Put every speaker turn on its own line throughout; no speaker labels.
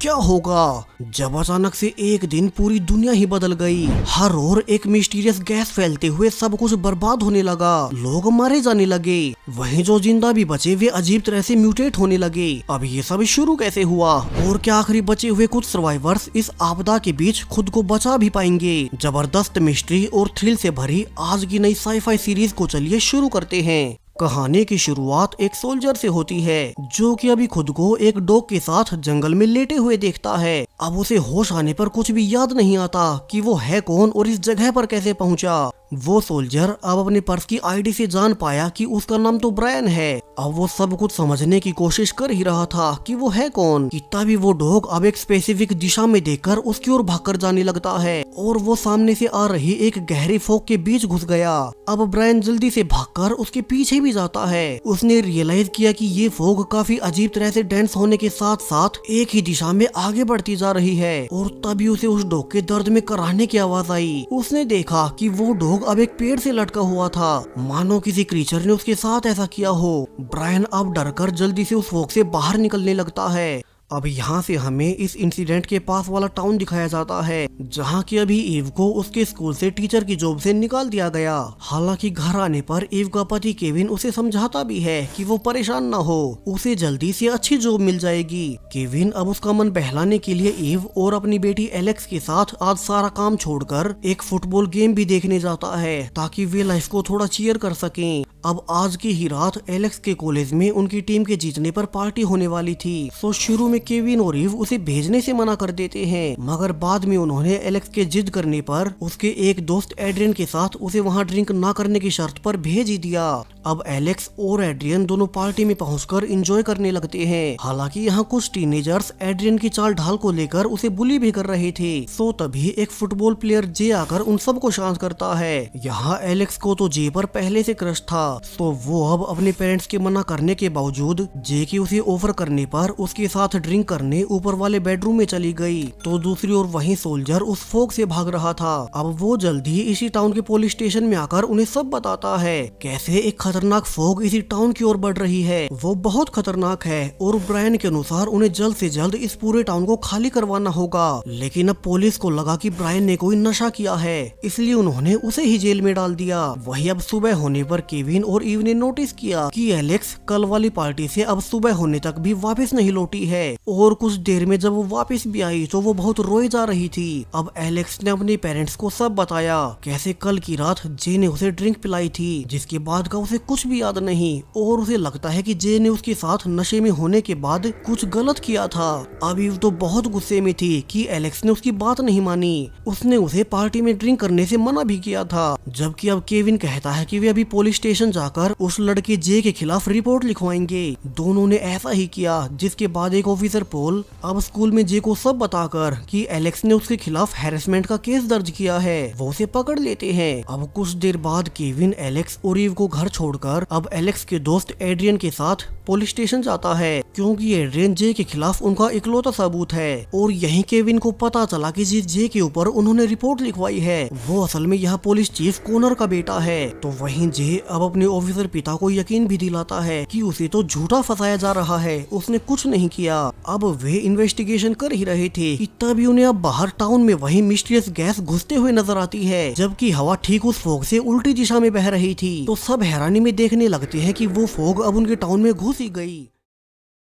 क्या होगा जब अचानक से एक दिन पूरी दुनिया ही बदल गई। हर ओर एक मिस्टीरियस गैस फैलते हुए सब कुछ बर्बाद होने लगा। लोग मारे जाने लगे, वहीं जो जिंदा भी बचे वे अजीब तरह से म्यूटेट होने लगे। अब ये सब शुरू कैसे हुआ और क्या आखिरी बचे हुए कुछ सर्वाइवर्स इस आपदा के बीच खुद को बचा भी पाएंगे? जबरदस्त मिस्ट्री और थ्रिल से भरी आज की नई साई-फाई सीरीज को चलिए शुरू करते हैं। कहानी की शुरुआत एक सोल्जर से होती है जो कि अभी खुद को एक डॉग के साथ जंगल में लेटे हुए देखता है। अब उसे होश आने पर कुछ भी याद नहीं आता कि वो है कौन और इस जगह पर कैसे पहुंचा। वो सोल्जर अब अपने पर्स की आईडी से जान पाया कि उसका नाम तो ब्रायन है। अब वो सब कुछ समझने की कोशिश कर ही रहा था कि वो है कौन कि तभी वो डॉग अब एक स्पेसिफिक दिशा में देखकर उसकी ओर भागकर जाने लगता है और वो सामने से आ रही एक गहरी फॉग के बीच घुस गया। अब ब्रायन जल्दी से भागकर उसके पीछे भी जाता है। उसने रियलाइज किया कि ये फॉग काफी अजीब तरह से डेंस होने के साथ साथ एक ही दिशा में आगे बढ़ती जा रही है और तभी उसे उस डॉग के दर्द में कराहने की आवाज आई। उसने देखा कि वो डॉग अब एक पेड़ से लटका हुआ था, मानो किसी क्रीचर ने उसके साथ ऐसा किया हो। ब्रायन अब डरकर जल्दी से उस फॉग से बाहर निकलने लगता है। अब यहाँ से हमें इस इंसिडेंट के पास वाला टाउन दिखाया जाता है जहाँ की अभी ईव को उसके स्कूल से टीचर की जॉब से निकाल दिया गया। हालांकि घर आने पर ईव का पति केविन उसे समझाता भी है कि वो परेशान ना हो, उसे जल्दी से अच्छी जॉब मिल जाएगी। केविन अब उसका मन बहलाने के लिए ईव और अपनी बेटी एलेक्स के साथ आज सारा काम छोड़कर एक फुटबॉल गेम भी देखने जाता है ताकि वे लाइफ को थोड़ा चीयर कर सकें। अब आज की ही रात एलेक्स के कॉलेज में उनकी टीम के जीतने पर पार्टी होने वाली थी, तो शुरू में केविन और ईव उसे भेजने से मना कर देते हैं, मगर बाद में उन्होंने एलेक्स के जिद करने पर उसके एक दोस्त एड्रियन के साथ उसे वहां ड्रिंक ना करने की शर्त पर भेज ही दिया। अब एलेक्स और एड्रियन दोनों पार्टी में पहुंचकर एंजॉय करने लगते हैं। हालांकि यहाँ कुछ टीनेजर्स एड्रियन की चाल ढाल को लेकर उसे बुली भी कर रहे थे। तो तभी एक फुटबॉल प्लेयर जे आकर उन सबको शांत करता है। यहाँ एलेक्स को तो जे पर पहले से क्रश था, तो वो अब अपने पेरेंट्स के मना करने के बावजूद जे की उसे ऑफर करने पर उसके साथ ड्रिंक करने ऊपर वाले बेडरूम में चली गई। तो दूसरी ओर वहीं सोल्जर उस फॉग से भाग रहा था। अब वो जल्दी इसी टाउन के पुलिस स्टेशन में आकर उन्हें सब बताता है कैसे एक खतरनाक फॉग इसी टाउन की ओर बढ़ रही है। वो बहुत खतरनाक है और ब्रायन के अनुसार उन्हें जल्द से जल्द इस पूरे टाउन को खाली करवाना होगा। लेकिन अब पुलिस को लगा कि ब्रायन ने कोई नशा किया है, इसलिए उन्होंने उसे ही जेल में डाल दिया। वही अब सुबह होने पर केविन और ईव ने नोटिस किया कि एलेक्स कल वाली पार्टी से अब सुबह होने तक भी वापस नहीं लौटी है और कुछ देर में जब वो वापस भी आई तो वो बहुत रोए जा रही थी। अब एलेक्स ने अपने पेरेंट्स को सब बताया कैसे कल की रात जे ने उसे ड्रिंक पिलाई थी, जिसके बाद का उसे कुछ भी याद नहीं और उसे लगता है कि जे ने उसके साथ नशे में होने के बाद कुछ गलत किया था। अब ईव तो बहुत गुस्से में थी कि एलेक्स ने उसकी बात नहीं मानी। उसने उसे पार्टी में ड्रिंक करने से मना भी किया था। जबकि अब केविन कहता है कि वे अभी पुलिस स्टेशन जाकर उस लड़के जे के खिलाफ रिपोर्ट लिखवाएंगे। दोनों ने ऐसा ही किया, जिसके बाद एक ऑफिसर पॉल अब स्कूल में जे को सब बताकर कि एलेक्स ने उसके खिलाफ हैरेसमेंट का केस दर्ज किया है, वो उसे पकड़ लेते हैं। अब कुछ देर बाद केविन एलेक्स और ईव को घर छोड़कर अब एलेक्स के दोस्त एड्रियन के साथ पुलिस स्टेशन जाता है, क्योंकि एड्रियन जे के खिलाफ उनका इकलौता सबूत है। और यहीं केविन को पता चला कि जिस जे के ऊपर उन्होंने रिपोर्ट लिखवाई है वो असल में यहाँ पुलिस चीफ कॉनर का बेटा है। तो वहीं जे अब अपने ऑफिसर पिता को यकीन भी दिलाता है कि उसे तो झूठा फंसाया जा रहा है, उसने कुछ नहीं किया। अब वे इन्वेस्टिगेशन कर ही रहे थे कि तभी उन्हें अब बाहर टाउन में वही मिस्टीरियस गैस घुसते हुए नजर आती है, जबकि हवा ठीक उस फॉग से उल्टी दिशा में बह रही थी। तो सब हैरानी में देखने लगते हैं कि वो फॉग अब उनके टाउन में घुस ही गई।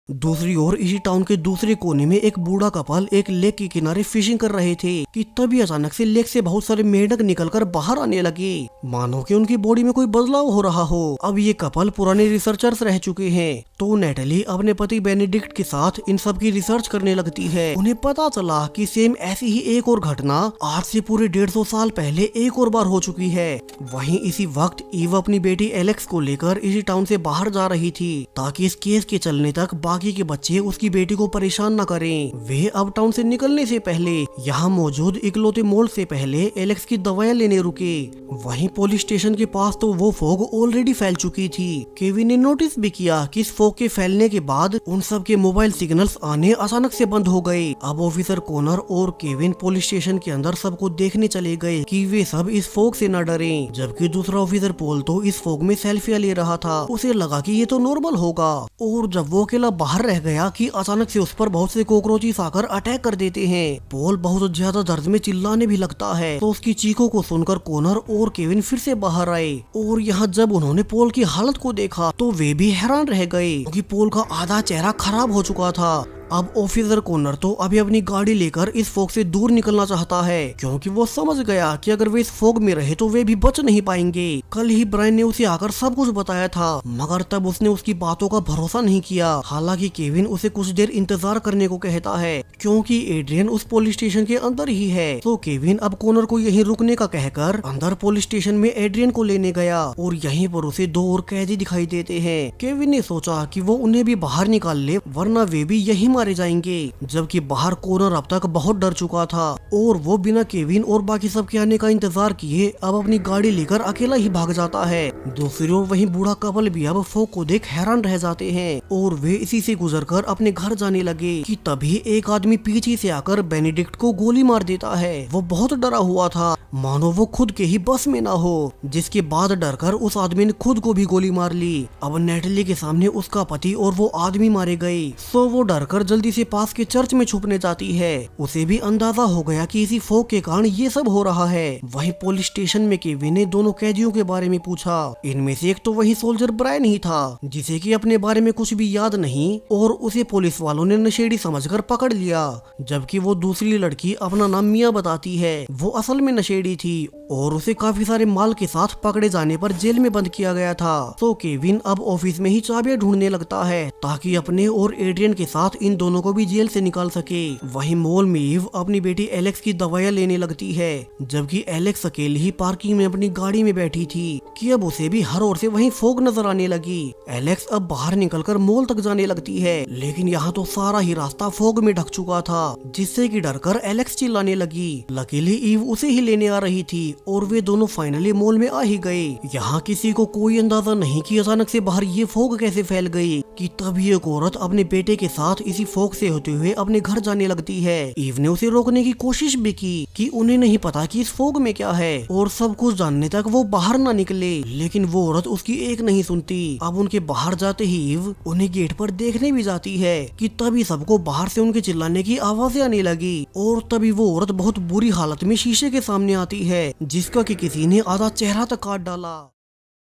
दूसरी ओर इसी टाउन के दूसरे कोने में एक बूढ़ा कपल एक लेक के किनारे फिशिंग कर रहे थे कि तभी अचानक से लेक से बहुत सारे मेंढक निकलकर बाहर आने लगे, मानो कि उनकी बॉडी में कोई बदलाव हो रहा हो। अब ये कपल पुराने रिसर्चर्स रह चुके हैं, तो नेटली अपने पति बेनेडिक्ट के साथ इन सब की रिसर्च करने लगती है। उन्हें पता चला कि सेम ऐसी ही एक और घटना आज से पूरे 150 साल पहले एक और बार हो चुकी है। वहीं इसी वक्त ईव अपनी बेटी एलेक्स को लेकर इसी टाउन से बाहर जा रही थी ताकि इस केस के चलने तक बाकी के बच्चे उसकी बेटी को परेशान न करें। वे अब टाउन से निकलने से पहले यहाँ मौजूद इकलौते मॉल से पहले एलेक्स की दवाइयाँ लेने रुके। वहीं पुलिस स्टेशन के पास तो वो फॉग ऑलरेडी फैल चुकी थी। केविन ने नोटिस भी किया कि इस फॉग के फैलने के बाद उन सब के मोबाइल सिग्नल्स आने अचानक से बंद हो गए। अब ऑफिसर कॉनर और केविन पुलिस स्टेशन के अंदर सबको देखने चले गए कि वे सब इस फॉग से न डरें, जबकि दूसरा ऑफिसर पॉल तो इस फॉग में सेल्फियां ले रहा था। उसे लगा कि ये तो नॉर्मल होगा और जब वो अकेला बाहर रह गया कि अचानक से उस पर बहुत से कॉकरोचेस आकर अटैक कर देते हैं। पॉल बहुत ज्यादा दर्द में चिल्लाने भी लगता है, तो उसकी चीखों को सुनकर कॉनर और केविन फिर से बाहर आए और यहाँ जब उन्होंने पॉल की हालत को देखा तो वे भी हैरान रह गए क्योंकि पॉल का आधा चेहरा खराब हो चुका था। अब ऑफिसर कॉनर तो अभी अपनी गाड़ी लेकर इस फोग से दूर निकलना चाहता है क्योंकि वो समझ गया कि अगर वे इस फोग में रहे तो वे भी बच नहीं पाएंगे। कल ही ब्रायन ने उसे आकर सब कुछ बताया था, मगर तब उसने उसकी बातों का भरोसा नहीं किया। हालांकि केविन उसे कुछ देर इंतजार करने को कहता है क्योंकि एड्रियन उस पुलिस स्टेशन के अंदर ही है। तो केविन अब कॉनर को यहीं रुकने का कहकर अंदर पुलिस स्टेशन में एड्रियन को लेने गया और यहीं पर उसे 2 और कैदी दिखाई देते हैं। केविन ने सोचा कि वो उन्हें भी बाहर निकाल ले वरना वे भी यही मारे जाएंगे, जबकि बाहर कॉनर अब तक बहुत डर चुका था और वो बिना केविन और बाकी सब के आने का इंतजार किए अब अपनी गाड़ी लेकर अकेला ही भाग जाता है। दूसरी ओर वहीं बूढ़ा कपल भी अब फोग को देख हैरान रह जाते हैं और वे इसी से गुजरकर अपने घर जाने लगे कि तभी एक आदमी पीछे से आकर बेनेडिक्ट को गोली मार देता है। वो बहुत डरा हुआ था, मानो वो खुद के ही बस में ना हो, जिसके बाद डरकर उस आदमी ने खुद को भी गोली मार ली। अब नेटली के सामने उसका पति और वो आदमी मारे गए, सो वो डरकर जल्दी से पास के चर्च में छुपने जाती है। उसे भी अंदाजा हो गया कि इसी फोग के कारण ये सब हो रहा है। वहीं पुलिस स्टेशन में केविन ने दोनों कैदियों के बारे में पूछा। इनमें से एक तो वही सोल्जर ब्रायन ही था जिसे कि अपने बारे में कुछ भी याद नहीं और उसे पुलिस वालों ने नशेड़ी समझकर पकड़ लिया, जबकि वो दूसरी लड़की अपना नाम मिया बताती है। वो असल में नशेड़ी थी और उसे काफी सारे माल के साथ पकड़े जाने पर जेल में बंद किया गया था। तो केविन अब ऑफिस में ही चाबियां ढूंढने लगता है ताकि अपने और एड्रियन के साथ इन दोनों को भी जेल से निकाल सके। वहीं मॉल में ईव अपनी बेटी एलेक्स की दवाइयां लेने लगती है, जबकि एलेक्स अकेली ही पार्किंग में अपनी गाड़ी में बैठी थी कि अब उसे भी हर ओर से वहीं फोग नजर आने लगी। एलेक्स अब बाहर निकलकर मॉल तक जाने लगती है, लेकिन यहाँ तो सारा ही रास्ता फोग में ढक चुका था, जिससे कि डरकर एलेक्स चिल्लाने लगी। लकीली ईव उसे ही लेने आ रही थी और वे दोनों फाइनली मॉल में आ ही गए। यहाँ किसी को कोई अंदाजा नहीं कि अचानक से बाहर ये फोग कैसे फैल गई कि तभी एक औरत अपने बेटे के साथ इसी फोग से होते हुए अपने घर जाने लगती है। ईव ने उसे रोकने की कोशिश भी की कि उन्हें नहीं पता कि इस फोग में क्या है और सब कुछ जानने तक वो बाहर ना निकले, लेकिन वो औरत उसकी एक नहीं सुनती। अब उनके बाहर जाते ही ईव उन्हें गेट पर देखने भी जाती है कि तभी सबको बाहर से उनके चिल्लाने की आवाजें आने लगी और तभी वो औरत बहुत बुरी हालत में शीशे के सामने आती है जिसका कि किसी ने आधा चेहरा तक काट डाला।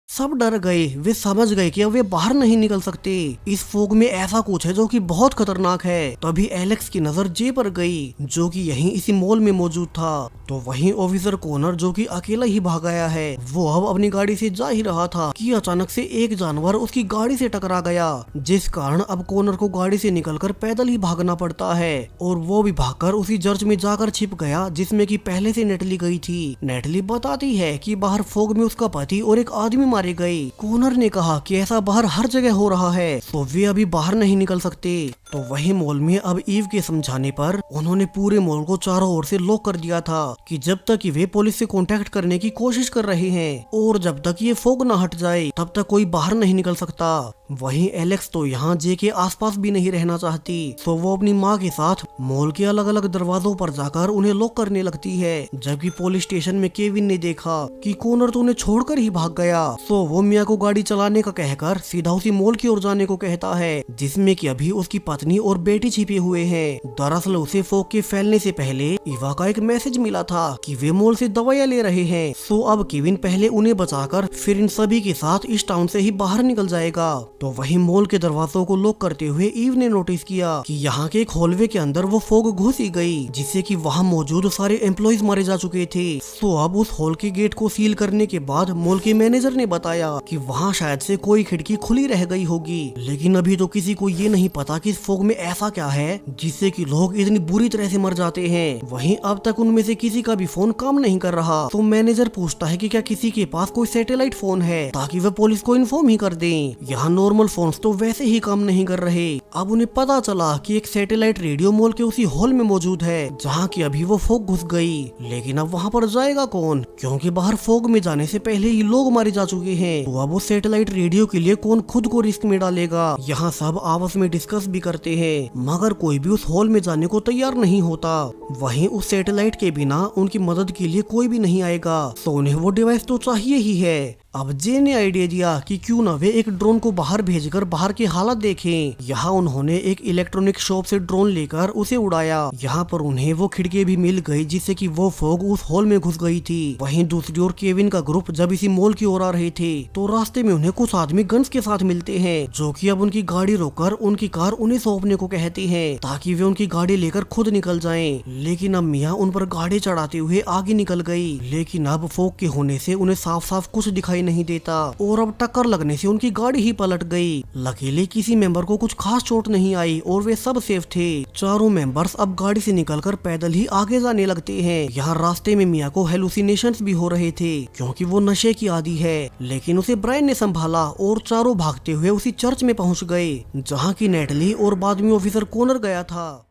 सब डर गए, वे समझ गए कि अब वे बाहर नहीं निकल सकते। इस फोग में ऐसा कुछ है जो कि बहुत खतरनाक है। तभी एलेक्स की नजर जे पर गई जो कि यहीं इसी मॉल में मौजूद था। तो वहीं ऑफिसर कॉनर जो कि अकेला ही भाग आया है, वो अब अपनी गाड़ी से जा ही रहा था कि अचानक से एक जानवर उसकी गाड़ी से टकरा गया, जिस कारण अब कॉनर को गाड़ी से निकलकर पैदल ही भागना पड़ता है और वो भी भागकर उसी चर्च में जाकर छिप गया जिसमें कि पहले से नेटली गई थी। नेटली बताती है कि बाहर फोग में उसका पति और एक आदमी मारे गए। कॉनर ने कहा कि ऐसा बाहर हर जगह हो रहा है, तो वे अभी बाहर नहीं निकल सकते। तो वही मॉल में अब ईव के समझाने पर उन्होंने पूरे मॉल को चारों ओर से लॉक कर दिया था कि जब तक कि वे पुलिस से कांटेक्ट करने की कोशिश कर रहे हैं और जब तक ये फोग ना हट जाए तब तक कोई बाहर नहीं निकल सकता। वहीं एलेक्स तो यहाँ जे के आसपास भी नहीं रहना चाहती, तो वो अपनी माँ के साथ मॉल के अलग अलग दरवाजों पर जाकर उन्हें लॉक करने लगती है। जबकि पुलिस स्टेशन में केविन ने देखा कि कॉनर तो उन्हें छोड़कर ही भाग गया, तो वो मिया को गाड़ी चलाने का कहकर सीधा उसी मॉल की ओर जाने को कहता है जिसमें कि अभी उसकी पत्नी और बेटी छिपे हुए हैं। दरअसल उसे फोग के फैलने से पहले इवा का एक मैसेज मिला था कि वे मॉल से दवाइयां ले रहे हैं। सो अब केविन पहले उन्हें बचाकर फिर इन सभी के साथ इस टाउन से ही बाहर निकल जाएगा। तो वही मॉल के दरवाजों को लॉक करते हुए ईव ने नोटिस किया कि यहाँ के एक हॉलवे के अंदर वो फोग घुस ही गई, जिससे कि वहाँ मौजूद सारे एम्प्लॉइज मारे जा चुके थे। तो अब उस हॉल के गेट को सील करने के बाद मॉल के मैनेजर ने बताया कि वहाँ शायद से कोई खिड़की खुली रह गई होगी, लेकिन अभी तो किसी को ये नहीं पता कि इस फोग में ऐसा क्या है जिससे कि लोग इतनी बुरी तरह से मर जाते हैं। वहीं अब तक उनमें से किसी का भी फोन काम नहीं कर रहा। तो मैनेजर पूछता है कि क्या किसी के पास कोई सैटेलाइट फोन है ताकि वे पुलिस को इन्फॉर्म ही कर दें। यहाँ नॉर्मल फोन्स तो वैसे ही काम नहीं कर रहे। अब उन्हें पता चला कि एक सैटेलाइट रेडियो मॉल के उसी हॉल में मौजूद है जहाँ की अभी वो फोग घुस गई, लेकिन अब वहाँ पर जाएगा कौन, क्योंकि बाहर फोग में जाने से पहले ही लोग मारे जा चुके हैं। तो अब वो सैटेलाइट रेडियो के लिए कौन खुद को रिस्क में डालेगा। यहाँ सब आपस में डिस्कस भी करते हैं, मगर कोई भी उस हॉल में जाने को तैयार नहीं होता। वहीं उस सैटेलाइट के बिना उनकी मदद के लिए कोई भी नहीं आएगा, तो उन्हें वो डिवाइस तो चाहिए ही है। अब जे ने आइडिया दिया कि क्यों ना वे एक ड्रोन को बाहर भेजकर बाहर की हालत देखें। यहाँ उन्होंने एक इलेक्ट्रॉनिक शॉप से ड्रोन लेकर उसे उड़ाया। यहाँ पर उन्हें वो खिड़की भी मिल गई जिससे कि वो फॉग उस हॉल में घुस गई थी। वहीं दूसरी ओर केविन का ग्रुप जब इसी मॉल की ओर आ रहे थे तो रास्ते में उन्हें कुछ आदमी गन्स के साथ मिलते हैं, जो कि अब उनकी गाड़ी रोककर उनकी कार उन्हें सौंपने को कहते हैं ताकि वे उनकी गाड़ी लेकर खुद निकल जाएं। लेकिन अब मिया उन पर गाड़ी चढ़ाते हुए आगे निकल गई। लेकिन अब फॉग के होने से उन्हें साफ साफ कुछ दिखाई नहीं देता और अब टक्कर लगने से उनकी गाड़ी ही पलट गई। लकीली किसी मेंबर को कुछ खास चोट नहीं आई और वे सब सेफ थे। चारों मेंबर्स अब गाड़ी से निकलकर पैदल ही आगे जाने लगते हैं। यहाँ रास्ते में मिया को हेलुसिनेशंस भी हो रहे थे क्योंकि वो नशे की आदी है, लेकिन उसे ब्रायन ने संभाला और चारों भागते हुए उसी चर्च में पहुंच गए जहाँ की नेटली और बाद में ऑफिसर कॉनर गया था।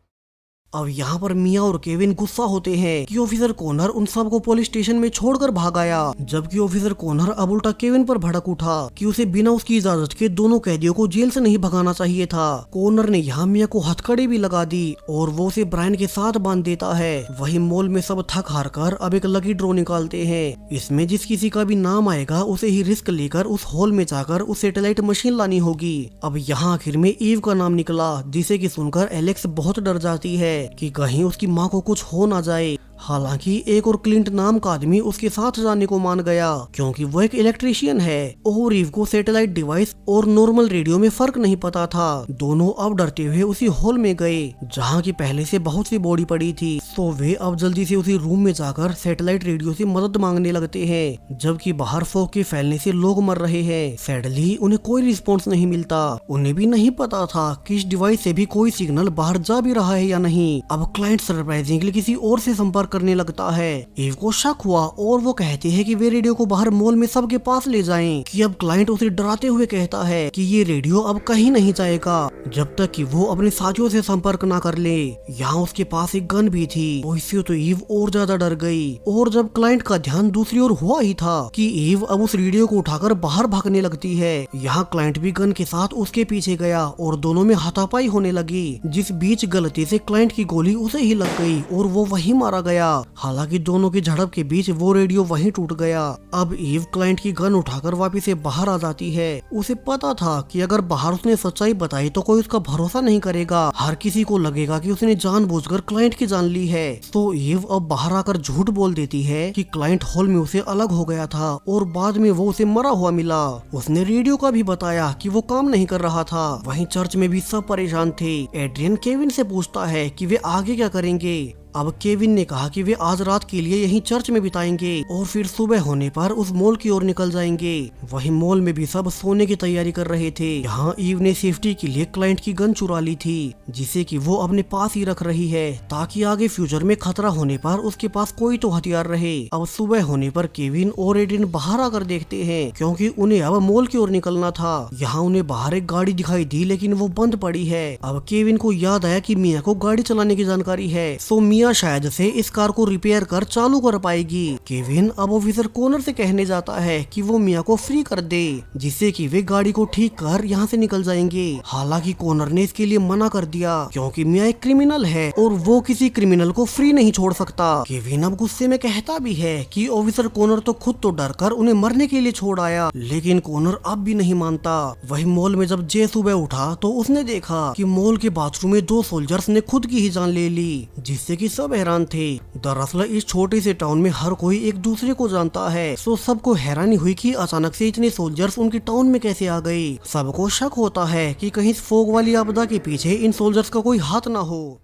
अब यहाँ पर मिया और केविन गुस्सा होते हैं कि ऑफिसर कॉनर उन सबको पुलिस स्टेशन में छोड़कर भाग आया, जबकि ऑफिसर कॉनर अब उल्टा केविन पर भड़क उठा कि उसे बिना उसकी इजाजत के दोनों कैदियों को जेल से नहीं भगाना चाहिए था। कॉनर ने यहाँ मिया को हथकड़ी भी लगा दी और वो उसे ब्रायन के साथ बांध देता है। वही मॉल में सब थक हार कर अब एक लकी ड्रॉ निकालते हैं। इसमें जिस किसी का भी नाम आएगा उसे ही रिस्क लेकर उस हॉल में जाकर उस सैटेलाइट मशीन लानी होगी। अब यहाँ आखिर में ईव का नाम निकला, जिसे की सुनकर एलेक्स बहुत डर जाती है कि कहीं उसकी माँ को कुछ हो ना जाए। हालांकि एक और क्लिंट नाम का आदमी उसके साथ जाने को मान गया क्योंकि वो एक इलेक्ट्रीशियन है और ईव को सैटेलाइट डिवाइस और नॉर्मल रेडियो में फर्क नहीं पता था। दोनों अब डरते हुए उसी हॉल में गए जहाँ की पहले से बहुत सी बॉडी पड़ी थी। तो वे अब जल्दी से उसी रूम में जाकर सैटेलाइट रेडियो से मदद मांगने लगते हैं, जबकि बाहर फॉग के फैलने से लोग मर रहे हैं। सैडली उन्हें कोई रिस्पॉन्स नहीं मिलता। उन्हें भी नहीं पता था कि इस डिवाइस से भी कोई सिग्नल बाहर जा भी रहा है या नहीं। अब क्लाइंट सरप्राइजिंगली किसी और से संपर्क करने लगता है। ईव को शक हुआ और वो कहते हैं कि वे रेडियो को बाहर मॉल में सबके पास ले जाएं। कि अब क्लाइंट उसे डराते हुए कहता है कि ये रेडियो अब कहीं नहीं जाएगा जब तक कि वो अपने साथियों से संपर्क ना कर ले। यहाँ उसके पास एक गन भी थी। वो इससे तो ईव और ज्यादा डर गई और जब क्लाइंट का ध्यान दूसरी ओर हुआ ही था कि ईव अब उस रेडियो को उठाकर बाहर भागने लगती है। यहाँ क्लाइंट भी गन के साथ उसके पीछे गया और दोनों में हाथापाई होने लगी, जिस बीच गलती से क्लाइंट की गोली उसे ही लग गई और वो वहीं मारा गया। हालांकि दोनों की झड़प के बीच वो रेडियो वहीं टूट गया। अब ईव क्लाइंट की गन उठाकर वापिस से बाहर आ जाती है। उसे पता था कि अगर बाहर उसने सच्चाई बताई तो कोई उसका भरोसा नहीं करेगा। हर किसी को लगेगा कि उसने जानबूझकर क्लाइंट की जान ली है। तो ईव अब बाहर आकर झूठ बोल देती है कि क्लाइंट हॉल में उसे अलग हो गया था और बाद में वो उसे मरा हुआ मिला। उसने रेडियो का भी बताया कि वो काम नहीं कर रहा था। वहीं चर्च में भी सब परेशान थे। एड्रियन केविन से पूछता है कि वे आगे क्या करेंगे। अब केविन ने कहा कि वे आज रात के लिए यहीं चर्च में बिताएंगे और फिर सुबह होने पर उस मॉल की ओर निकल जाएंगे। वहीं मॉल में भी सब सोने की तैयारी कर रहे थे। यहाँ ईव ने सेफ्टी के लिए क्लाइंट की गन चुरा ली थी, जिसे कि वो अपने पास ही रख रही है ताकि आगे फ्यूचर में खतरा होने पर उसके पास कोई तो हथियार रहे। अब सुबह होने पर केविन और एडिन बाहर आकर देखते हैं क्योंकि उन्हें अब मॉल की ओर निकलना था। यहाँ उन्हें बाहर एक गाड़ी दिखाई दी लेकिन वो बंद पड़ी है। अब केविन को याद आया कि मिया को गाड़ी चलाने की जानकारी है, सो मिया शायद से इस कार को रिपेयर कर चालू कर पाएगी। केविन अब ऑफिसर कॉनर से कहने जाता है कि वो मिया को फ्री कर दे, जिससे कि वे गाड़ी को ठीक कर यहाँ से निकल जाएंगे। हालांकि कॉनर ने इसके लिए मना कर दिया क्योंकि मिया एक क्रिमिनल है और वो किसी क्रिमिनल को फ्री नहीं छोड़ सकता। केविन अब गुस्से में कहता भी है कि ऑफिसर कॉनर तो खुद तो डर कर उन्हें मरने के लिए छोड़ आया, लेकिन कॉनर अब भी नहीं मानता। वही मॉल में जब जे सुबह उठा तो उसने देखा कि मॉल के बाथरूम में 2 सोल्जर्स ने खुद की ही जान ले ली, जिससे कि सब हैरान थे। दरअसल इस छोटे से टाउन में हर कोई एक दूसरे को जानता है, सो सबको हैरानी हुई कि अचानक से इतने सोल्जर्स उनकी टाउन में कैसे आ गए। सबको शक होता है कि कहीं इस फोग वाली आपदा के पीछे इन सोल्जर्स का कोई हाथ ना हो।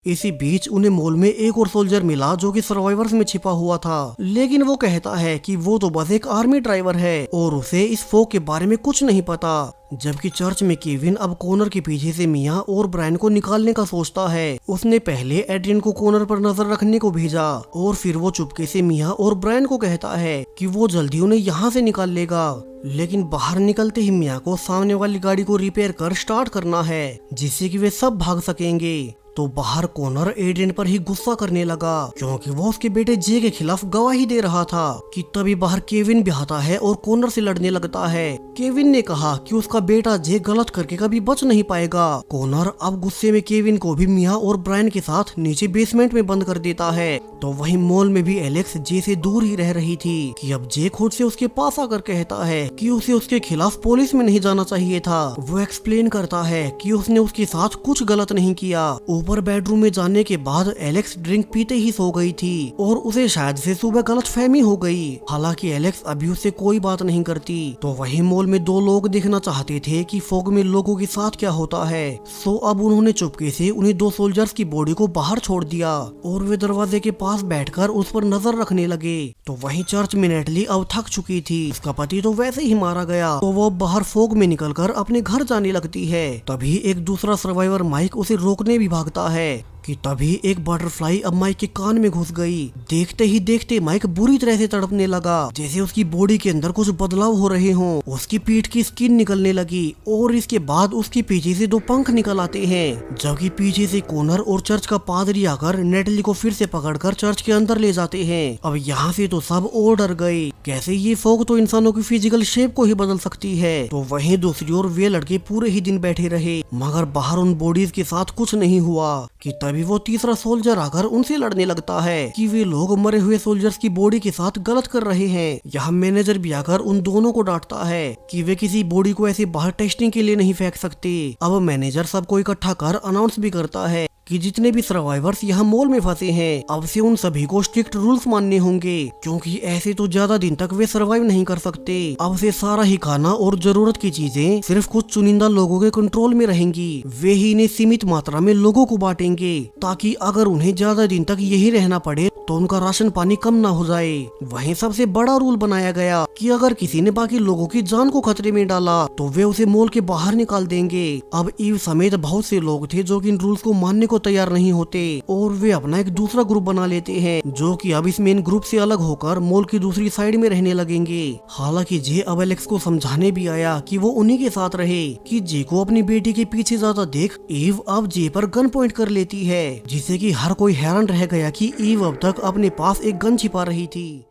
इसी बीच उन्हें मॉल में एक और सोल्जर मिला जो कि सर्वाइवर्स में छिपा हुआ था, लेकिन वो कहता है कि वो तो बस एक आर्मी ड्राइवर है और उसे इस फोग के बारे में कुछ नहीं पता। जबकि चर्च में केविन अब कॉनर के पीछे से मिया और ब्रायन को निकालने का सोचता है। उसने पहले एड्रियन को कॉनर पर नजर रखने को भेजा और फिर वो चुपके से मिया और ब्रायन को कहता है कि वो जल्दी उन्हें यहाँ से निकाल लेगा। लेकिन बाहर निकलते ही मिया को सामने वाली गाड़ी को रिपेयर कर स्टार्ट करना है, जिससे कि वे सब भाग सकेंगे। तो बाहर कॉनर एड्रियन पर ही गुस्सा करने लगा क्योंकि वो उसके बेटे जे के खिलाफ गवाही दे रहा था कि तभी बाहर केविन भी आता है और कॉनर से लड़ने लगता है। केविन ने कहा कि उसका बेटा जे गलत करके कभी बच नहीं पाएगा। कॉनर अब गुस्से में केविन को भी मिया और ब्रायन के साथ नीचे बेसमेंट में बंद कर देता है। तो वहीं मॉल में भी एलेक्स जे से दूर ही रह रही थी कि अब जे खुद से उसके पास आकर कहता है कि उसे उसके खिलाफ पुलिस में नहीं जाना चाहिए था। वो एक्सप्लेन करता है कि उसने उसके साथ कुछ गलत नहीं किया। ऊपर बेडरूम में जाने के बाद एलेक्स ड्रिंक पीते ही सो गई थी और उसे शायद से सुबह गलतफहमी हो गई। हालांकि एलेक्स अभी उससे कोई बात नहीं करती। तो वही मॉल में दो लोग देखना चाहते थे कि फॉग में लोगों के साथ क्या होता है। सो अब उन्होंने चुपके से उन्हें दो सोल्जर्स की बॉडी को बाहर छोड़ दिया और वे दरवाजे के पास बैठकर उस पर नजर रखने लगे। तो वहीं चर्च में नेटली अब थक चुकी थी, उसका पति तो वैसे ही मारा गया। तो वो बाहर फॉग में निकलकर अपने घर जाने लगती है। तभी एक दूसरा सर्वाइवर माइक उसे रोकने भी भागता है कि तभी एक बटरफ्लाई अब माइक के कान में घुस गई। देखते ही देखते माइक बुरी तरह से तड़पने लगा, जैसे उसकी बॉडी के अंदर कुछ बदलाव हो रहे हों। उसकी पीठ की स्किन निकलने लगी और इसके बाद उसके पीछे से दो पंख निकल आते हैं, जबकि पीछे से कॉनर और चर्च का पादरी आकर नेटली को फिर से पकड़कर चर्च के अंदर ले जाते हैं। अब यहाँ से तो सब और डर गए, कैसे ये फॉग तो इंसानों की फिजिकल शेप को ही बदल सकती है। तो वहीं दूसरी ओर वे लड़के पूरे ही दिन बैठे रहे, मगर बाहर उन बॉडीज के साथ कुछ नहीं हुआ कि तभी वो तीसरा सोल्जर आकर उनसे लड़ने लगता है कि वे लोग मरे हुए सोल्जर्स की बॉडी के साथ गलत कर रहे हैं। यहाँ मैनेजर भी आकर उन दोनों को डांटता है कि वे किसी बॉडी को ऐसे बाहर टेस्टिंग के लिए नहीं फेंक सकते। अब मैनेजर सबको इकट्ठा कर अनाउंस भी करता है कि जितने भी सर्वाइवर्स यहाँ मॉल में फंसे हैं, अब से उन सभी को स्ट्रिक्ट रूल्स मानने होंगे, क्योंकि ऐसे तो ज्यादा दिन तक वे सर्वाइव नहीं कर सकते। अब से सारा ही खाना और जरूरत की चीजें सिर्फ कुछ चुनिंदा लोगों के कंट्रोल में रहेंगी। वे ही इन्हें सीमित मात्रा में लोगों को बांटेंगे, ताकि अगर उन्हें ज्यादा दिन तक यही रहना पड़े तो उनका राशन पानी कम ना हो जाए। वहीं सबसे बड़ा रूल बनाया गया कि अगर किसी ने बाकी लोगों की जान को खतरे में डाला तो वे उसे मॉल के बाहर निकाल देंगे। अब ईव समेत बहुत से लोग थे जो कि इन रूल्स को मानने को तैयार नहीं होते और वे अपना एक दूसरा ग्रुप बना लेते हैं, जो कि अब इस मेन ग्रुप से अलग होकर मॉल की दूसरी साइड में रहने लगेंगे। हालांकि जे अब एलेक्स को समझाने भी आया कि वो उन्हीं के साथ रहे, कि जे को अपनी बेटी के पीछे ज्यादा देख ईव अब जे पर गन पॉइंट कर लेती है, जिससे कि हर कोई हैरान रह गया कि ईव अब तक अपने पास एक गन छिपा रही थी।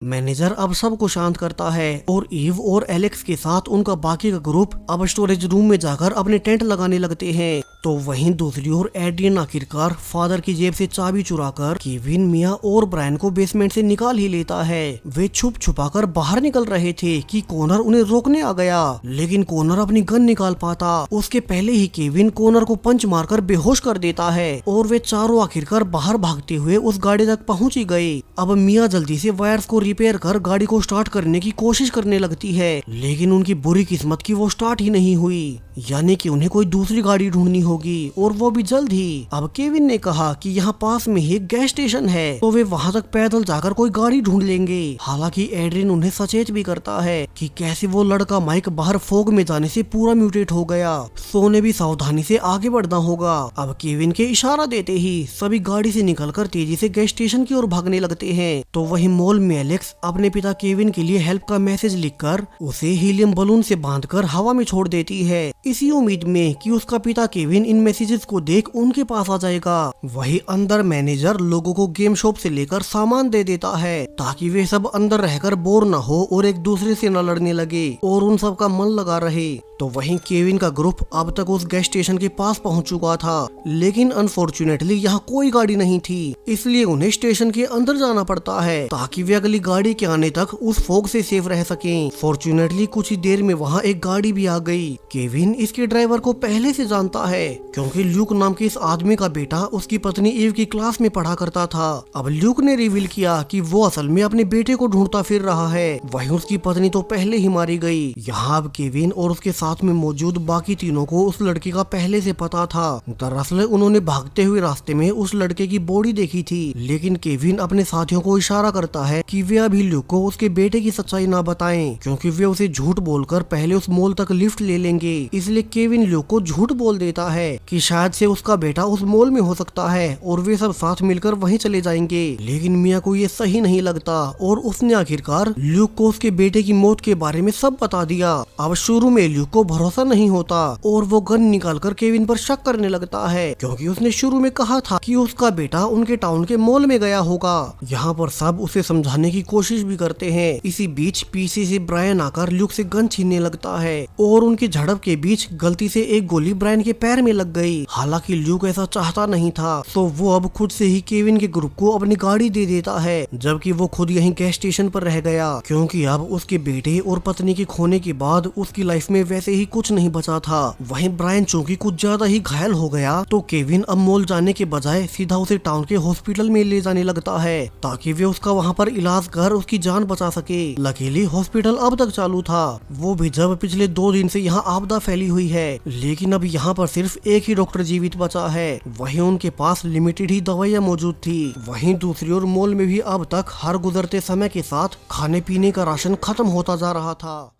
मैनेजर अब सबको शांत करता है और ईव और एलेक्स के साथ उनका बाकी का ग्रुप अब स्टोरेज रूम में जाकर अपने टेंट लगाने लगते हैं। तो वहीं दूसरी ओर एड्रियन आखिरकार फादर की जेब से चाबी चुराकर केविन, मिया और ब्रायन को बेसमेंट से निकाल ही लेता है। वे छुप छुपाकर बाहर निकल रहे थे कि कॉनर उन्हें रोकने आ गया, लेकिन कॉनर अपनी गन निकाल पाता उसके पहले ही केविन कॉनर को पंच मारकर बेहोश कर देता है और वे चारों आखिरकार बाहर भागते हुए उस गाड़ी तक पहुंच ही गए। अब मिया जल्दी से वायर्स को रिपेयर कर गाड़ी को स्टार्ट करने की कोशिश करने लगती है, लेकिन उनकी बुरी किस्मत की वो स्टार्ट ही नहीं हुई, यानी कि उन्हें कोई दूसरी गाड़ी ढूंढनी होगी और वो भी जल्द ही। अब केविन ने कहा कि यहाँ पास में ही गैस स्टेशन है, तो वे वहाँ तक पैदल जाकर कोई गाड़ी ढूंढ लेंगे। हालांकि एड्रियन उन्हें सचेत भी करता है कि कैसे वो लड़का माइक बाहर फॉग में जाने से पूरा म्यूटेट हो गया, सो उन्हें भी सावधानी से आगे बढ़ना होगा। अब केविन के इशारा देते ही सभी गाड़ी से निकलकर तेजी से गैस स्टेशन की ओर भागने लगते हैं। तो वही मॉल में एलेक्स अपने पिता केविन के लिए हेल्प का मैसेज लिखकर उसे हीलियम बलून से बांधकर हवा में छोड़ देती है, इसी उम्मीद में कि उसका पिता केविन इन मैसेजेस को देख उनके पास आ जाएगा। वही अंदर मैनेजर लोगों को गेम शॉप से लेकर सामान दे देता है, ताकि वे सब अंदर रहकर बोर न हो और एक दूसरे से न लड़ने लगे और उन सब का मन लगा रहे। तो वहीं केविन का ग्रुप अब तक उस गैस स्टेशन के पास पहुंच चुका था, लेकिन अनफॉर्चुनेटली यहाँ कोई गाड़ी नहीं थी, इसलिए उन्हें स्टेशन के अंदर जाना पड़ता है ताकि वे अगली गाड़ी के आने तक उस फॉग से सेफ रह सकें। फॉर्चुनेटली कुछ ही देर में वहाँ एक गाड़ी भी आ गई। केविन इसके ड्राइवर को पहले से जानता है, क्योंकि ल्यूक नाम के इस आदमी का बेटा उसकी पत्नी ईव की क्लास में पढ़ा करता था। अब ल्यूक ने रिवील किया कि वो असल में अपने बेटे को ढूंढता फिर रहा है, वहीं उसकी पत्नी तो पहले ही मारी गई। यहाँ अब केविन और उसके साथ में मौजूद बाकी तीनों को उस लड़की का पहले से पता था। दरअसल उन्होंने भागते हुए रास्ते में उस लड़के की बॉडी देखी थी, लेकिन केविन अपने साथियों को इशारा करता है कि वे अभी ल्यूक को उसके बेटे की सच्चाई ना बताएं, क्योंकि वे उसे झूठ बोलकर पहले उस मॉल तक लिफ्ट ले लेंगे। इसलिए केविन ल्यूक को झूठ बोल देता है कि शायद से उसका बेटा उस मॉल में हो सकता है और वे सब साथ मिलकर वहीं चले जाएंगे। लेकिन मिया को ये सही नहीं लगता और उसने आखिरकार ल्यूक को उसके बेटे की मौत के बारे में सब बता दिया। अब शुरू में ल्यूक को भरोसा नहीं होता और वो गन निकालकर केविन पर शक करने लगता है, क्योंकि उसने शुरू में कहा था कि उसका बेटा उनके टाउन के मॉल में गया होगा। यहाँ पर सब उसे समझाने की कोशिश भी करते हैं। इसी बीच पीछे से ब्रायन आकर ल्यूक से गन छीनने लगता है और उनकी झड़प के बीच गलती से एक गोली ब्रायन के पैर में लग गई। हालांकि ल्यूक ऐसा चाहता नहीं था, तो वो अब खुद से ही केविन के ग्रुप को अपनी गाड़ी दे देता है, जबकि वो खुद यहीं गैस स्टेशन पर रह गया, क्योंकि अब उसके बेटे और पत्नी के खोने के बाद उसकी लाइफ में वैसे ही कुछ नहीं बचा था। वहीं ब्रायन चूंकि कुछ ज्यादा ही घायल हो गया, तो केविन अब मॉल जाने के बजाय सीधा उसे टाउन के हॉस्पिटल में ले जाने लगता है, ताकि वे उसका वहाँ पर इलाज कर उसकी जान बचा सके। लकीली हॉस्पिटल अब तक चालू था, वो भी जब पिछले 2 दिन से यहाँ आपदा फैली हुई है। लेकिन अब यहाँ पर सिर्फ एक ही डॉक्टर जीवित बचा है। वहीं उनके पास लिमिटेड ही दवाइयाँ मौजूद थी। वहीं दूसरी ओर मॉल में भी अब तक हर गुजरते समय के साथ खाने पीने का राशन खत्म होता जा रहा था।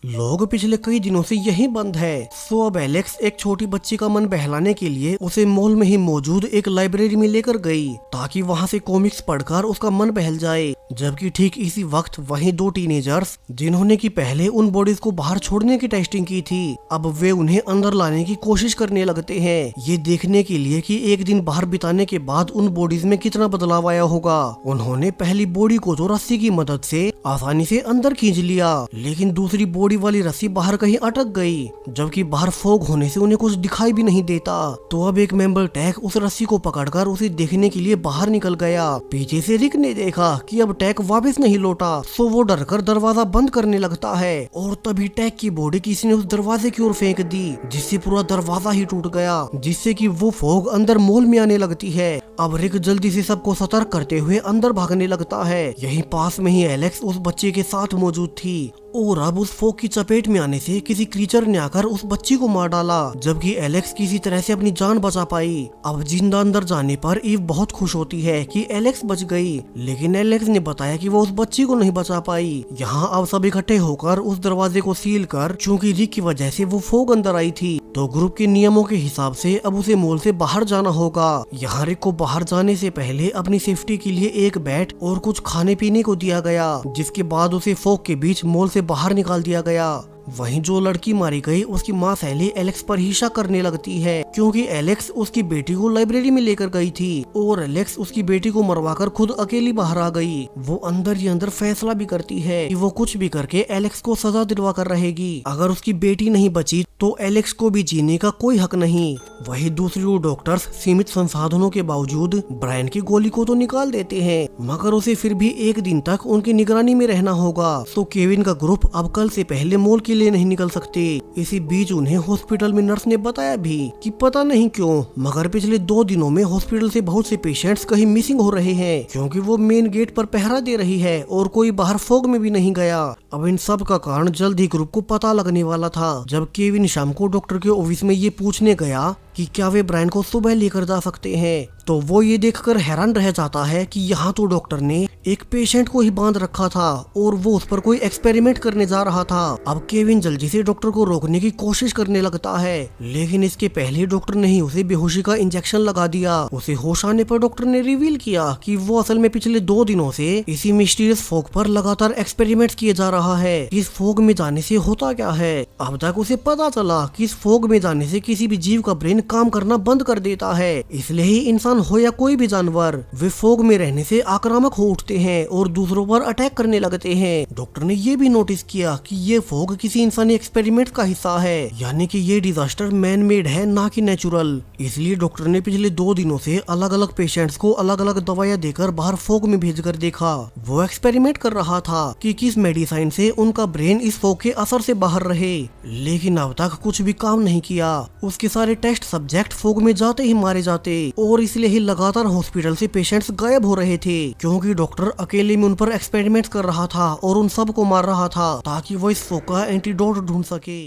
लोग पिछले कई दिनों से यहीं बंद है। सो अब एलेक्स एक छोटी बच्ची का मन बहलाने के लिए उसे मॉल में ही मौजूद एक लाइब्रेरी में लेकर गई, ताकि वहां से कॉमिक्स पढ़कर उसका मन बहल जाए। जबकि ठीक इसी वक्त वहीं 2 टीनेजर्स, जिन्होंने की पहले उन बॉडीज को बाहर छोड़ने की टेस्टिंग की थी, अब वे उन्हें अंदर लाने की कोशिश करने लगते हैं, ये देखने के लिए कि एक दिन बाहर बिताने के बाद उन बॉडीज में कितना बदलाव आया होगा। उन्होंने पहली बॉडी को तो रस्सी की मदद से आसानी से अंदर खींच लिया, लेकिन दूसरी बॉडी वाली रस्सी बाहर कहीं अटक गई, जबकि बाहर फॉग होने से उन्हें कुछ दिखाई भी नहीं देता। तो अब एक मेंबर टैक उस रस्सी को पकड़कर उसे देखने के लिए बाहर निकल गया। पीछे से रिक ने देखा कि अब टैक वापस नहीं लौटा, सो वो डरकर दरवाजा बंद करने लगता है, और तभी टैक की बॉडी किसी ने उस दरवाजे की ओर फेंक दी, जिससे पूरा दरवाजा ही टूट गया, जिससे कि वो फॉग अंदर मॉल में आने लगती है। अब रिक जल्दी से सबको सतर्क करते हुए अंदर भागने लगता है। यहीं पास में ही एलेक्स उस बच्चे के साथ मौजूद थी, और अब उस फॉग की चपेट में आने से किसी क्रीचर ने आकर उस बच्ची को मार डाला, जबकि एलेक्स किसी तरह से अपनी जान बचा पाई। अब जिंदा अंदर जाने पर ईव बहुत खुश होती है कि एलेक्स बच गई, लेकिन एलेक्स ने बताया कि वो उस बच्ची को नहीं बचा पाई। यहाँ अब सब इकट्ठे होकर उस दरवाजे को सील कर, चूंकि रिक की वजह से वो फॉग अंदर आई थी, तो ग्रुप के नियमों के हिसाब से अब उसे मॉल से बाहर जाना होगा। यहाँ रिक को बाहर जाने से पहले अपनी सेफ्टी के लिए एक बैट और कुछ खाने पीने को दिया गया, जिसके बाद उसे फॉग के बीच मॉल से बाहर निकाल दिया गया। वहीं जो लड़की मारी गई उसकी माँ सैली एलेक्स पर ही शक करने लगती है, क्योंकि एलेक्स उसकी बेटी को लाइब्रेरी में लेकर गई थी और एलेक्स उसकी बेटी को मरवाकर खुद अकेली बाहर आ गई। वो अंदर ही अंदर फैसला भी करती है कि वो कुछ भी करके एलेक्स को सजा दिलवा कर रहेगी। अगर उसकी बेटी नहीं बची तो एलेक्स को भी जीने का कोई हक नहीं। वही दूसरी ओर डॉक्टर्स सीमित संसाधनों के बावजूद ब्रायन की गोली को तो निकाल देते हैं, मगर उसे फिर भी एक दिन तक उनकी निगरानी में रहना होगा। तो केविन का ग्रुप अब कल से पहले मॉल के लिए नहीं निकल सकते। इसी बीच उन्हें हॉस्पिटल में नर्स ने बताया भी कि पता नहीं क्यों, मगर पिछले 2 दिनों में हॉस्पिटल से बहुत से पेशेंट्स कहीं मिसिंग हो रहे हैं, क्योंकि वो मेन गेट पर पहरा दे रही है और कोई बाहर फॉग में भी नहीं गया। अब इन सब का कारण जल्द ही ग्रुप को पता लगने वाला था, जब केविन शाम को डॉक्टर के ऑफिस में ये पूछने गया कि क्या वे ब्रायन को सुबह लेकर जा सकते हैं, तो वो ये देखकर हैरान रह जाता है कि यहाँ तो डॉक्टर ने एक पेशेंट को ही बांध रखा था और वो उस पर कोई एक्सपेरिमेंट करने जा रहा था। अब केविन जल्दी से डॉक्टर को रोकने की कोशिश करने लगता है, लेकिन इसके पहले डॉक्टर ने ही उसे बेहोशी का इंजेक्शन लगा दिया। उसे होश आने पर डॉक्टर ने रिवील किया कि वो असल में पिछले 2 दिनों से इसी मिस्टीरियस फॉग पर लगातार एक्सपेरिमेंट किए जा रहा है। इस फॉग में जाने से होता क्या है, अब तक उसे पता चला कि इस फॉग में जाने से किसी भी जीव का ब्रेन काम करना बंद कर देता है, इसलिए ही इंसान हो या कोई भी जानवर, वे फॉग में रहने से आक्रामक हो उठते हैं और दूसरों पर अटैक करने लगते हैं। डॉक्टर ने ये भी नोटिस किया कि ये फॉग किसी इंसानी एक्सपेरिमेंट का हिस्सा है, यानी कि ये डिजास्टर मैन मेड है, ना कि नेचुरल। इसलिए डॉक्टर ने पिछले 2 दिनों से अलग अलग पेशेंट्स को अलग अलग दवाइयां देकर बाहर फॉग में भेजकर देखा। वो एक्सपेरिमेंट कर रहा था कि किस मेडिसिन से उनका ब्रेन इस फॉग के असर से बाहर रहे, लेकिन अब तक कुछ भी काम नहीं किया। उसके सारे टेस्ट सब्जेक्ट फॉग में जाते ही मारे जाते और इसलिए ही लगातार हॉस्पिटल से पेशेंट्स गायब हो रहे थे, क्योंकि डॉक्टर अकेले में उन पर एक्सपेरिमेंट कर रहा था और उन सब को मार रहा था ताकि वो इस फॉग का एंटीडोट ढूंढ सके।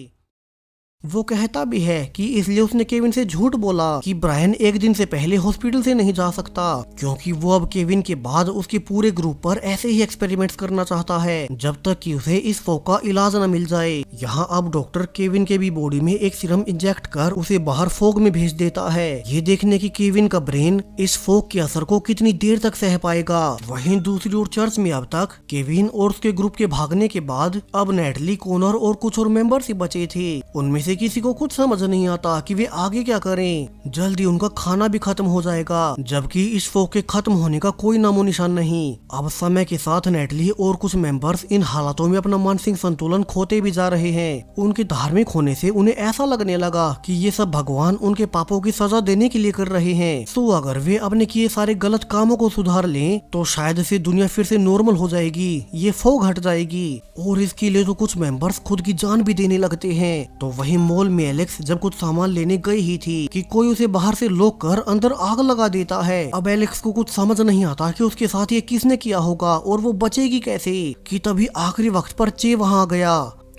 वो कहता भी है कि इसलिए उसने केविन से झूठ बोला कि ब्रायन एक दिन से पहले हॉस्पिटल से नहीं जा सकता, क्योंकि वो अब केविन के बाद उसके पूरे ग्रुप पर ऐसे ही एक्सपेरिमेंट्स करना चाहता है जब तक कि उसे इस फोक का इलाज न मिल जाए। यहाँ अब डॉक्टर केविन के भी बॉडी में एक सीरम इंजेक्ट कर उसे बाहर फोग में भेज देता है, ये देखने की केविन का ब्रेन इस फोग के असर को कितनी देर तक सह पाएगा। वहीं दूसरी ओर चर्च में अब तक केविन और उसके ग्रुप के भागने के बाद अब नेटली, कॉनर और कुछ और मेंबर्स ही बचे थे। उनमें से किसी को कुछ समझ नहीं आता कि वे आगे क्या करें। जल्दी उनका खाना भी खत्म हो जाएगा, जबकि इस फोक के खत्म होने का कोई नामो निशान नहीं। अब समय के साथ नेटली और कुछ मेंबर्स इन हालातों में अपना मानसिक संतुलन खोते भी जा रहे हैं। उनके धार्मिक होने से उन्हें ऐसा लगने लगा कि ये सब भगवान उनके पापों की सजा देने के लिए कर रहे हैं। तो अगर वे अपने किए सारे गलत कामों को सुधार लें तो शायद से दुनिया फिर से नॉर्मल हो जाएगी, ये फोग हट जाएगी। और इसके लिए तो कुछ मेंबर्स खुद की जान भी देने लगते हैं। तो वही मॉल में एलेक्स जब कुछ सामान लेने गई ही थी कि कोई उसे बाहर से लॉक कर अंदर आग लगा देता है। अब एलेक्स को कुछ समझ नहीं आता कि उसके साथ ये किसने किया होगा और वो बचेगी कैसे, कि तभी आखिरी वक्त पर चे वहां आ गया।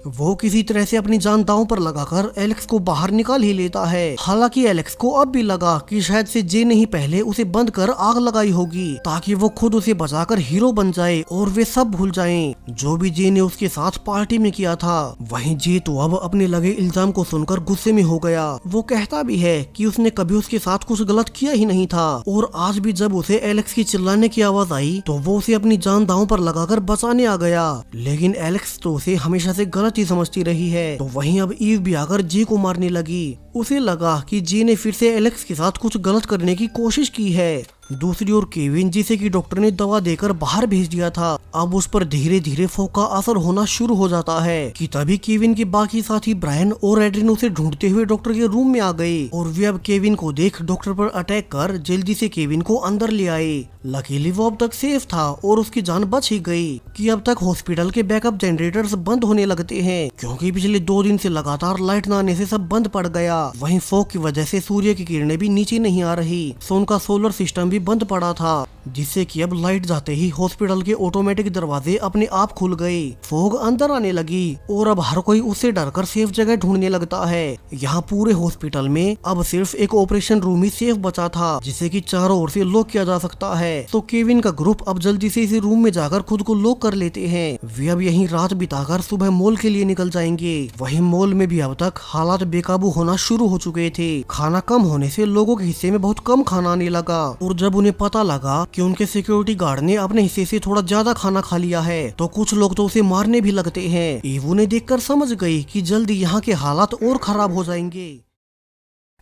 वो किसी तरह से अपनी जान दांव पर लगाकर एलेक्स को बाहर निकाल ही लेता है। हालांकि एलेक्स को अब भी लगा कि शायद से जे ने ही पहले उसे बंद कर आग लगाई होगी ताकि वो खुद उसे बचाकर हीरो बन जाए और वे सब भूल जाएं जो भी जे ने उसके साथ पार्टी में किया था। वहीं जे तो अब अपने लगे इल्जाम को सुनकर गुस्से में हो गया। वो कहता भी है कि उसने कभी उसके साथ कुछ गलत किया ही नहीं था और आज भी जब उसे एलेक्स की चिल्लाने की आवाज आई तो वो उसे अपनी जान दांव पर लगाकर बचाने आ गया। लेकिन एलेक्स तो उसे हमेशा से गलत ही समझती रही है। तो वहीं अब ईव भी आकर जे को मारने लगी। उसे लगा कि जे ने फिर से एलेक्स के साथ कुछ गलत करने की कोशिश की है। दूसरी ओर केविन, जिसे कि डॉक्टर ने दवा देकर बाहर भेज दिया था, अब उस पर धीरे धीरे फोक का असर होना शुरू हो जाता है कि तभी केविन के बाकी साथी ब्रायन और एड्रिन उसे ढूंढते हुए डॉक्टर के रूम में आ गए और वे अब केविन को देख डॉक्टर पर अटैक कर जल्दी से केविन को अंदर ले आए। लकीली वो अब तक सेफ था और उसकी जान बच ही गई कि अब तक हॉस्पिटल के बैकअप जनरेटर्स बंद होने लगते हैं, क्योंकि पिछले 2 दिन से लगातार लाइट न आने से सब बंद पड़ गया। वहीं फोग की वजह से सूर्य की किरणें भी नीचे नहीं आ रही, सो उनका सोलर सिस्टम भी बंद पड़ा था, जिससे कि अब लाइट जाते ही हॉस्पिटल के ऑटोमेटिक दरवाजे अपने आप खुल गए। फोग अंदर आने लगी और अब हर कोई उससे डरकर सेफ जगह ढूंढने लगता है। यहाँ पूरे हॉस्पिटल में अब सिर्फ एक ऑपरेशन रूम ही सेफ बचा था, जिसे कि चारों ओर से लॉक किया जा सकता है। तो केविन का ग्रुप अब जल्दी से इसी रूम में जाकर खुद को लॉक कर लेते हैं। वे अब यहीं रात बिताकर सुबह मॉल के लिए निकल जाएंगे। वहीं मॉल में भी अब तक हालात बेकाबू होना शुरू हो चुके थे। खाना कम होने से लोगों के हिस्से में बहुत कम खाना आने लगा और जब उन्हें पता लगा कि उनके सिक्योरिटी गार्ड ने अपने हिस्से से थोड़ा ज्यादा खाना खा लिया है तो कुछ लोग तो उसे मारने भी लगते हैं। ईव उन्हें देखकर समझ गई कि जल्दी यहाँ के हालात और खराब हो जाएंगे।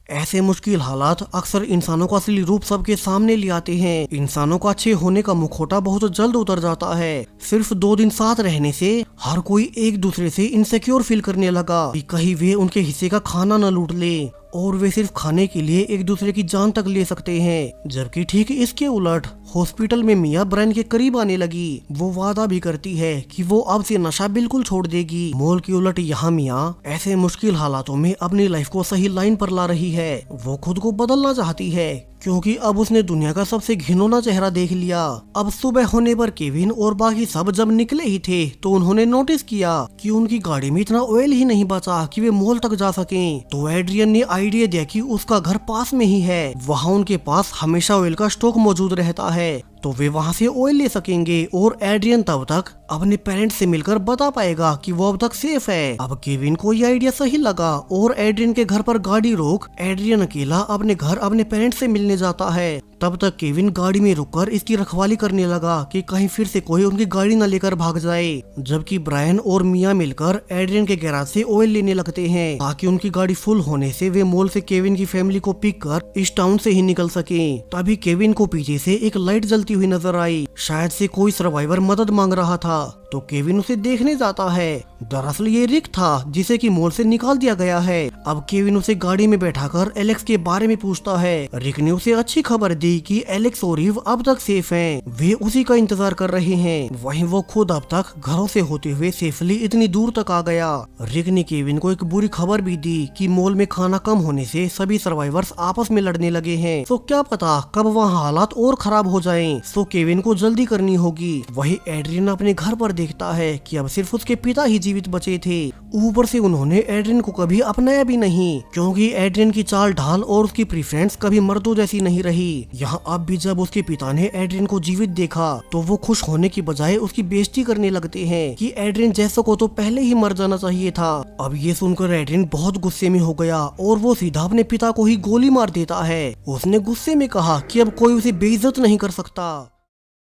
ऐसे मुश्किल हालात अक्सर इंसानों का असली रूप सबके सामने ले आते हैं। इंसानों का अच्छे होने का मुखौटा बहुत जल्द उतर जाता है। सिर्फ 2 दिन साथ रहने से हर कोई एक दूसरे से इनसिक्योर फील करने लगा कि कहीं वे उनके हिस्से का खाना न लूट ले और वे सिर्फ खाने के लिए एक दूसरे की जान तक ले सकते हैं। जबकि ठीक इसके उलट हॉस्पिटल में मिया ब्रायन के करीब आने लगी। वो वादा भी करती है कि वो अब से नशा बिल्कुल छोड़ देगी। मॉल की उलट यहाँ मिया ऐसे मुश्किल हालातों में अपनी लाइफ को सही लाइन पर ला रही है। वो खुद को बदलना चाहती है क्योंकि अब उसने दुनिया का सबसे घिनौना चेहरा देख लिया। अब सुबह होने पर केविन और बाकी सब जब निकले ही थे तो उन्होंने नोटिस किया कि उनकी गाड़ी में इतना ऑयल ही नहीं बचा कि वे मॉल तक जा सकें। तो एड्रियन ने आइडिया दिया कि उसका घर पास में ही है, वहाँ उनके पास हमेशा ऑयल का स्टॉक मौजूद रहता है, तो वे वहाँ से ऑयल ले सकेंगे और एड्रियन तब तक अपने पेरेंट्स से मिलकर बता पाएगा कि वो अब तक सेफ है। अब केविन को ये आइडिया सही लगा और एड्रियन के घर पर गाड़ी रोक एड्रियन अकेला अपने घर अपने पेरेंट्स से मिलने जाता है। तब तक केविन गाड़ी में रुककर इसकी रखवाली करने लगा कि कहीं फिर से कोई उनकी गाड़ी न लेकर भाग जाए। जबकि ब्रायन और मिया मिलकर एड्रियन के गैराज से ऑयल लेने लगते हैं ताकि उनकी गाड़ी फुल होने से वे मॉल से केविन की फैमिली को पिक कर इस टाउन से ही निकल सके। तभी केविन को पीछे से एक लाइट जलती हुई नजर आई। शायद से कोई सर्वाइवर मदद मांग रहा था तो केविन उसे देखने जाता है। दरअसल ये रिक था जिसे कि मॉल से निकाल दिया गया है। अब केविन उसे गाड़ी में बैठाकर एलेक्स के बारे में पूछता है। रिक ने उसे अच्छी खबर दी गई कि एलेक्स और ईव अब तक सेफ हैं। वे उसी का इंतजार कर रहे हैं। वहीं वो खुद अब तक घरों से होते हुए सेफली इतनी दूर तक आ गया। रिक ने केविन को एक बुरी खबर भी दी कि मॉल में खाना कम होने से सभी सर्वाइवर्स आपस में लड़ने लगे हैं। तो क्या पता कब वहाँ हालात और खराब हो जाएं। तो केविन को जल्दी करनी होगी। वही एड्रियन अपने घर पर देखता है कि अब सिर्फ उसके पिता ही जीवित बचे थे। ऊपर से उन्होंने एड्रियन को कभी अपनाया भी नहीं, क्योंकि एड्रियन की चाल ढाल और उसकी प्रेफरेंस कभी मर्दों जैसी नहीं रही। यहाँ अब भी जब उसके पिता ने एड्रियन को जीवित देखा तो वो खुश होने की बजाय उसकी बेइज्जती करने लगते हैं कि एड्रियन जैसों को तो पहले ही मर जाना चाहिए था। अब ये सुनकर एड्रियन बहुत गुस्से में हो गया और वो सीधा अपने पिता को ही गोली मार देता है। उसने गुस्से में कहा कि अब कोई उसे बेइज्जत नहीं कर सकता।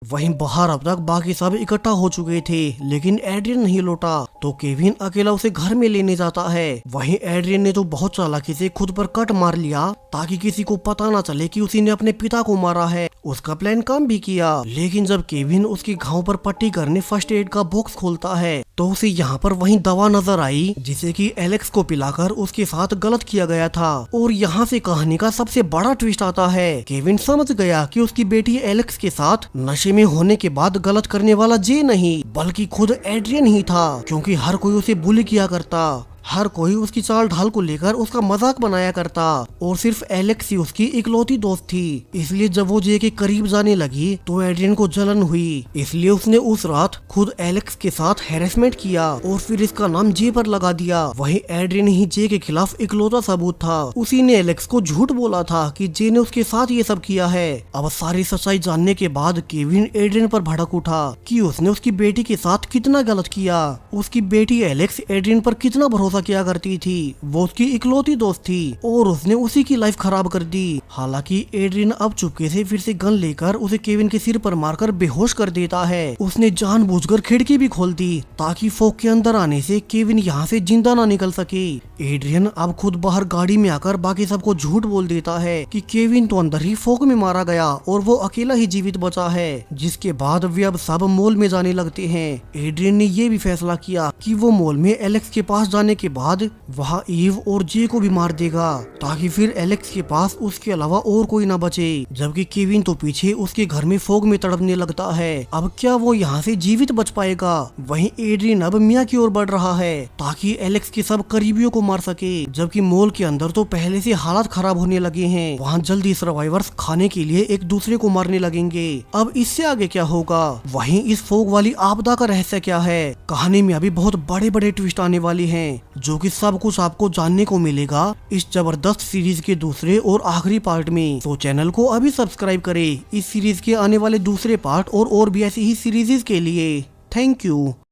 वहीं बाहर अब तक बाकी सब इकट्ठा हो चुके थे, लेकिन एड्रियन नहीं लौटा तो केविन अकेला उसे घर में लेने जाता है। वहीं एड्रियन ने तो बहुत चालाकी से खुद पर कट मार लिया ताकि किसी को पता ना चले कि उसी ने अपने पिता को मारा है। उसका प्लान काम भी किया, लेकिन जब केविन उसके घाव पर पट्टी करने फर्स्ट एड का बॉक्स खोलता है तो उसे यहाँ पर वही दवा नजर आई जिसे कि एलेक्स को पिलाकर उसके साथ गलत किया गया था। और यहाँ से कहानी का सबसे बड़ा ट्विस्ट आता है। केविन समझ गया कि उसकी बेटी एलेक्स के साथ नशे में होने के बाद गलत करने वाला जे नहीं बल्कि खुद एड्रियन ही था, क्योंकि हर कोई उसे बुली किया करता। हर कोई उसकी चाल ढाल को लेकर उसका मजाक बनाया करता और सिर्फ एलेक्स ही उसकी इकलौती दोस्त थी। इसलिए जब वो जे के करीब जाने लगी तो एड्रियन को जलन हुई, इसलिए उसने उस रात खुद एलेक्स के साथ हैरेसमेंट किया और फिर इसका नाम जे पर लगा दिया। वहीं एड्रियन ही जे के खिलाफ इकलौता सबूत था। उसी ने एलेक्स को झूठ बोला था कि जे ने उसके साथ ये सब किया है। अब सारी सच्चाई जानने के बाद केविन एड्रियन पर भड़क उठा कि उसने उसकी बेटी के साथ कितना गलत किया। उसकी बेटी एलेक्स एड्रियन पर कितना भरोसा किया करती थी, वो उसकी इकलौती दोस्त थी और उसने उसी की लाइफ खराब कर दी। हालांकि एड्रियन अब चुपके से फिर से गन लेकर उसे केविन के सिर पर मारकर बेहोश कर देता है। उसने जानबूझकर खिड़की भी खोल दी ताकि फोक के अंदर आने से केविन यहाँ से जिंदा ना निकल सके। एड्रियन अब खुद बाहर गाड़ी में आकर बाकी सबको झूठ बोल देता है कि केविन तो अंदर ही फोक में मारा गया और वो अकेला ही जीवित बचा है। जिसके बाद वे अब सब मॉल में जाने लगते हैं। एड्रियन ने ये भी फैसला किया कि वो मॉल में एलेक्स के पास जाने के बाद वहाँ ईव और जे को भी मार देगा ताकि फिर एलेक्स के पास उसके अलावा और कोई ना बचे। जबकि केविन तो पीछे उसके घर में फोग में तड़पने लगता है। अब क्या वो यहाँ से जीवित बच पाएगा? वहीं एड्रियन अब मिया की ओर बढ़ रहा है ताकि एलेक्स के सब करीबियों को मार सके। जबकि मॉल के अंदर तो पहले से हालात खराब होने लगे हैं। वहाँ जल्दी सर्वाइवर्स खाने के लिए एक दूसरे को मारने लगेंगे। अब इससे आगे क्या होगा? वहीं इस फोग वाली आपदा का रहस्य क्या है? कहानी में अभी बहुत बड़े बड़े ट्विस्ट आने वाले हैं जो कि सब कुछ आपको जानने को मिलेगा इस जबरदस्त सीरीज के दूसरे और आखिरी पार्ट में। तो चैनल को अभी सब्सक्राइब करें इस सीरीज के आने वाले दूसरे पार्ट और भी ऐसी ही सीरीज के लिए। Thank you.